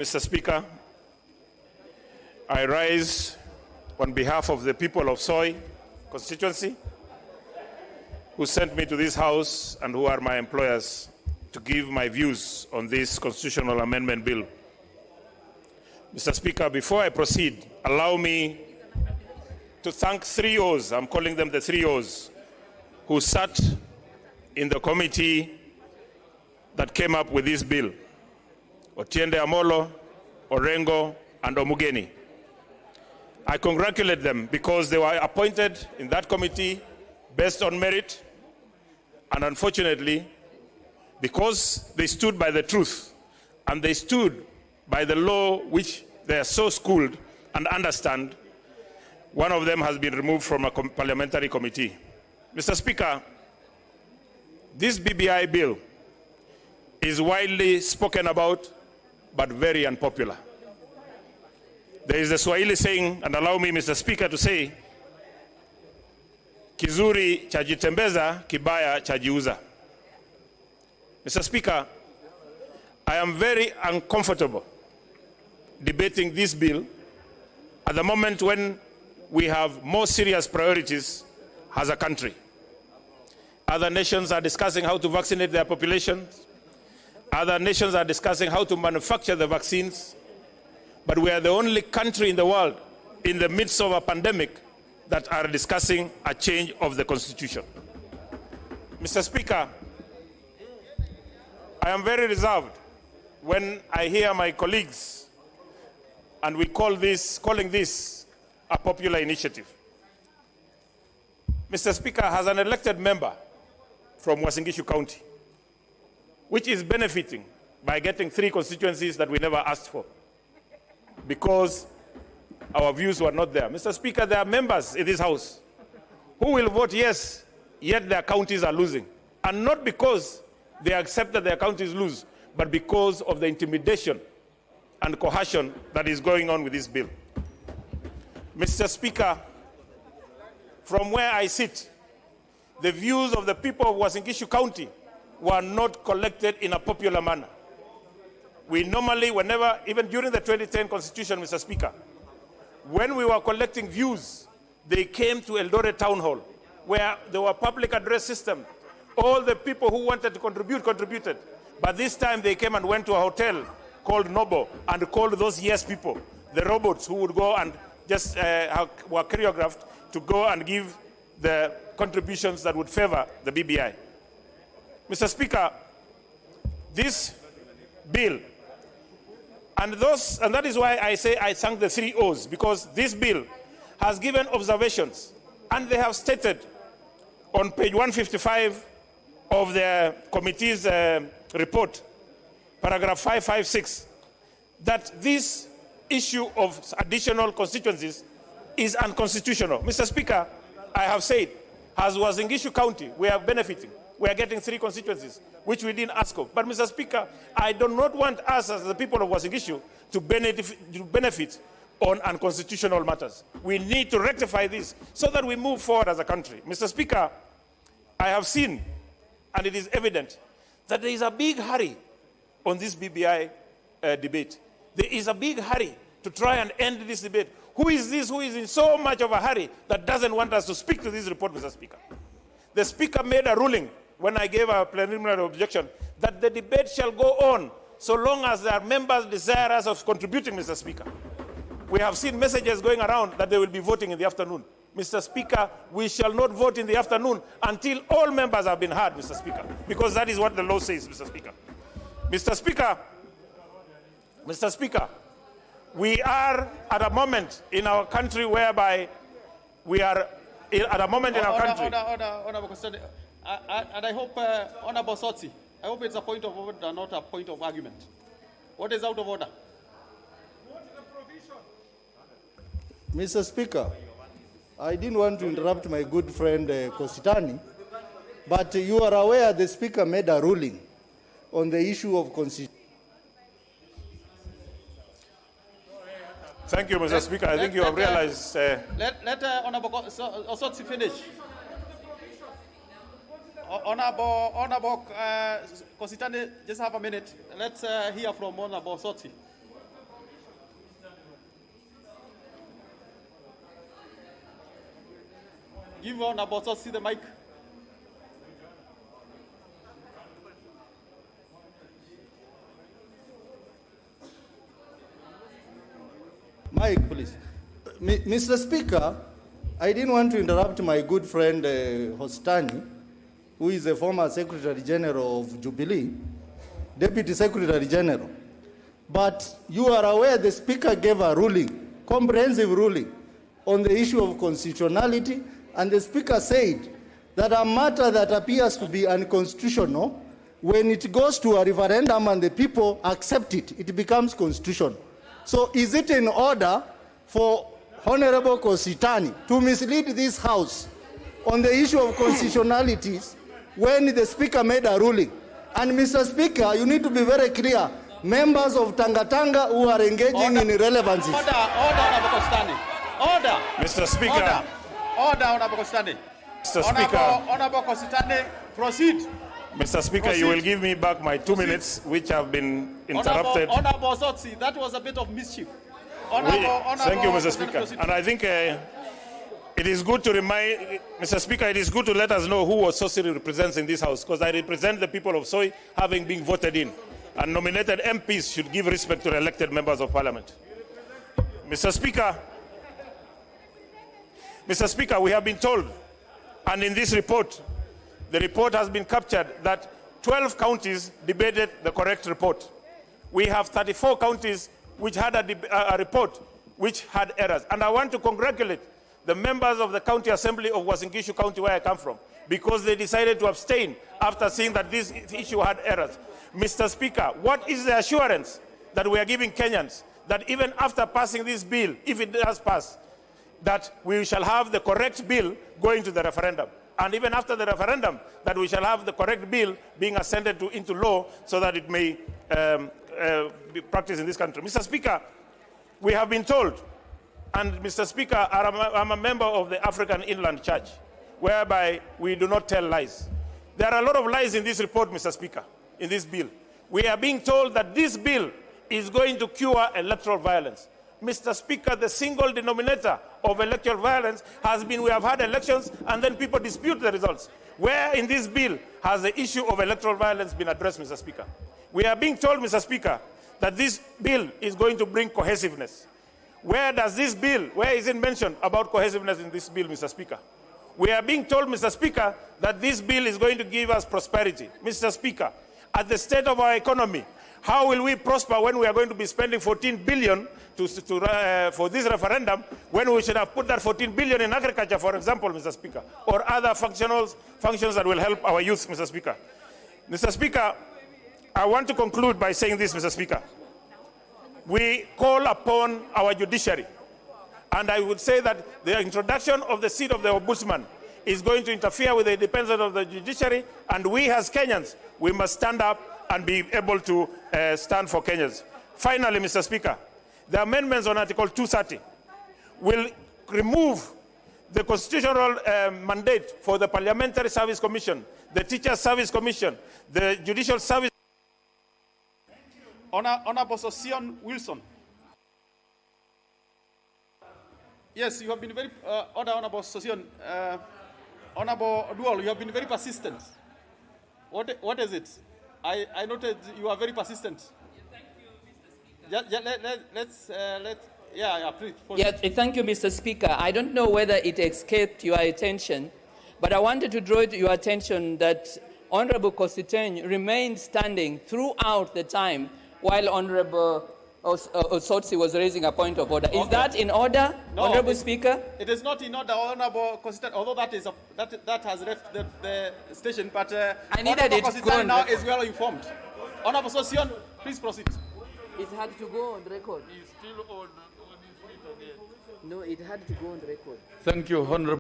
Mr. Speaker, I rise on behalf of the people of Soy constituency who sent me to this house and who are my employers to give my views on this constitutional amendment bill. Mr. Speaker, before I proceed, allow me to thank three O's, I'm calling them the three O's, who sat in the committee that came up with this bill: Otiende Amolo, Orengo, and Omugeni. I congratulate them because they were appointed in that committee based on merit, and unfortunately, because they stood by the truth and they stood by the law which they are so schooled and understand, one of them has been removed from a parliamentary committee. Mr. Speaker, this BBI bill is widely spoken about, but very unpopular. There is a Swahili saying, and allow me, Mr. Speaker, to say, kizuri chajitembeza, kibaya chajiuza. Mr. Speaker, I am very uncomfortable debating this bill at the moment when we have more serious priorities as a country. Other nations are discussing how to vaccinate their populations. Other nations are discussing how to manufacture the vaccines. But we are the only country in the world in the midst of a pandemic that are discussing a change of the constitution. Mr. Speaker, I am very reserved when I hear my colleagues and we calling this a popular initiative. Mr. Speaker, as an elected member from Uasin Gishu County, which is benefiting by getting 3 constituencies that we never asked for because our views were not there. Mr. Speaker, there are members in this house who will vote yes, yet their counties are losing. And not because they accept that their counties lose, but because of the intimidation and coercion that is going on with this bill. Mr. Speaker, from where I sit, the views of the people of Uasin Gishu County were not collected in a popular manner. We normally, whenever, even during the 2010 Constitution, Mr. Speaker, when we were collecting views, they came to Eldoret Town Hall, where there were public address system. All the people who wanted to contribute, contributed. But this time they came and went to a hotel called Nobo and called those yes people, the robots who would go and just were choreographed to go and give the contributions that would favor the BBI. Mr. Speaker, this bill, and that is why I say I thank the 3 O's, because this bill has given observations, and they have stated on page 155 of the committee's report, paragraph 556, that this issue of additional constituencies is unconstitutional. Mr. Speaker, I have said, as Uasin Gishu County, we are benefiting. We are getting 3 constituencies, which we didn't ask of. But, Mr. Speaker, I do not want us as the people of Uasin Gishu to benefit on unconstitutional matters. We need to rectify this so that we move forward as a country. Mr. Speaker, I have seen, and it is evident, that there is a big hurry on this BBI debate. There is a big hurry to try and end this debate. Who is this who is in so much of a hurry that doesn't want us to speak to this report, Mr. Speaker? The Speaker made a ruling when I gave a preliminary objection that the debate shall go on so long as there are members desirous of contributing, Mr. Speaker. We have seen messages going around that they will be voting in the afternoon. Mr. Speaker, we shall not vote in the afternoon until all members have been heard, Mr. Speaker, because that is what the law says, Mr. Speaker. Mr. Speaker, we are at a moment in our country whereby we are at a moment in our country. Order, and I hope, Honorable Osotsi, I hope it's a point of order, not a point of argument. What is out of order? Mr. Speaker, I didn't want to interrupt my good friend Kositani, but you are aware the Speaker made a ruling on the issue of constitution. Thank you, Mr. Speaker. I think you have realized... Let Honorable Osotsi finish. Honorable Kositani, just have a minute. Let's hear from Honorable Osotsi. Give Honorable Osotsi the mic. Mike, please. Mr. Speaker, I didn't want to interrupt my good friend Hostani, who is a former Secretary General of Jubilee, Deputy Secretary General. But you are aware the Speaker gave a ruling, comprehensive ruling, on the issue of constitutionality, and the Speaker said that a matter that appears to be unconstitutional, when it goes to a referendum and the people accept it, it becomes constitutional. So is it in order for Honorable Kositani to mislead this House on the issue of constitutionalities when the Speaker made a ruling? And Mr. Speaker, you need to be very clear. Members of Tanga who are engaging in irrelevancies. Order, Honorable Kositani. Order. Mr. Speaker. Order, Honorable Kositani. Mr. Speaker. Honorable Kositani, proceed. Mr. Speaker, Proceed. you will give me back my 2 minutes, which have been interrupted. Honorable Osotsi, that was a bit of mischief. Thank you, Mr. Speaker. And I think it is good to remind, Mr. Speaker, it is good to let us know who Osotsi represents in this House, because I represent the people of Soy, having been voted in. And nominated MPs should give respect to elected members of Parliament. Mr. Speaker, we have been told, and in this report, the report has been captured that 12 counties debated the correct report. We have 34 counties which had a report which had errors. And I want to congratulate the members of the County Assembly of Uasin Gishu County, where I come from, because they decided to abstain after seeing that this issue had errors. Mr. Speaker, what is the assurance that we are giving Kenyans that even after passing this bill, if it does pass, that we shall have the correct bill going to the referendum? And even after the referendum, that we shall have the correct bill being ascended into law so that it may be practiced in this country. Mr. Speaker, we have been told, and Mr. Speaker, I'm a member of the African Inland Church, whereby we do not tell lies. There are a lot of lies in this report, Mr. Speaker, in this bill. We are being told that this bill is going to cure electoral violence. Mr. Speaker, the single denominator of electoral violence has been we have had elections and then people dispute the results. Where in this bill has the issue of electoral violence been addressed, Mr. Speaker? We are being told, Mr. Speaker, that this bill is going to bring cohesiveness. Where does this bill, where is it mentioned about cohesiveness in this bill, Mr. Speaker? We are being told, Mr. Speaker, that this bill is going to give us prosperity. Mr. Speaker, at the state of our economy, how will we prosper when we are going to be spending 14 billion for this referendum, when we should have put that 14 billion in agriculture, for example, Mr. Speaker, or other functions that will help our youth, Mr. Speaker? Mr. Speaker, I want to conclude by saying this, Mr. Speaker. We call upon our judiciary, and I would say that the introduction of the seat of the ombudsman is going to interfere with the independence of the judiciary, and we as Kenyans, we must stand up and be able to stand for Kenyans. Finally, Mr. Speaker, the amendments on Article 230 will remove the constitutional mandate for the Parliamentary Service Commission, the Teacher Service Commission, the Judicial Service. Honorable Sosion Wilson. Yes, you have been very, Honorable Sosion, Honorable Dual, you have been very persistent. What is it? I noted you are very persistent. Thank you, Mr. Speaker. I don't know whether it escaped your attention, but I wanted to draw your attention that Honorable Kositany remained standing throughout the time while Honorable Osotsi was raising a point of order. Is that in order, no, Honorable Speaker? It is not in order, Honorable Kositany, although that has left the station, but I needed Honorable it Kositany now is well informed. Honorable Sosion, please proceed. It had to go on record. He's still on his feet again. No, it had to go on record. Thank you, Honorable.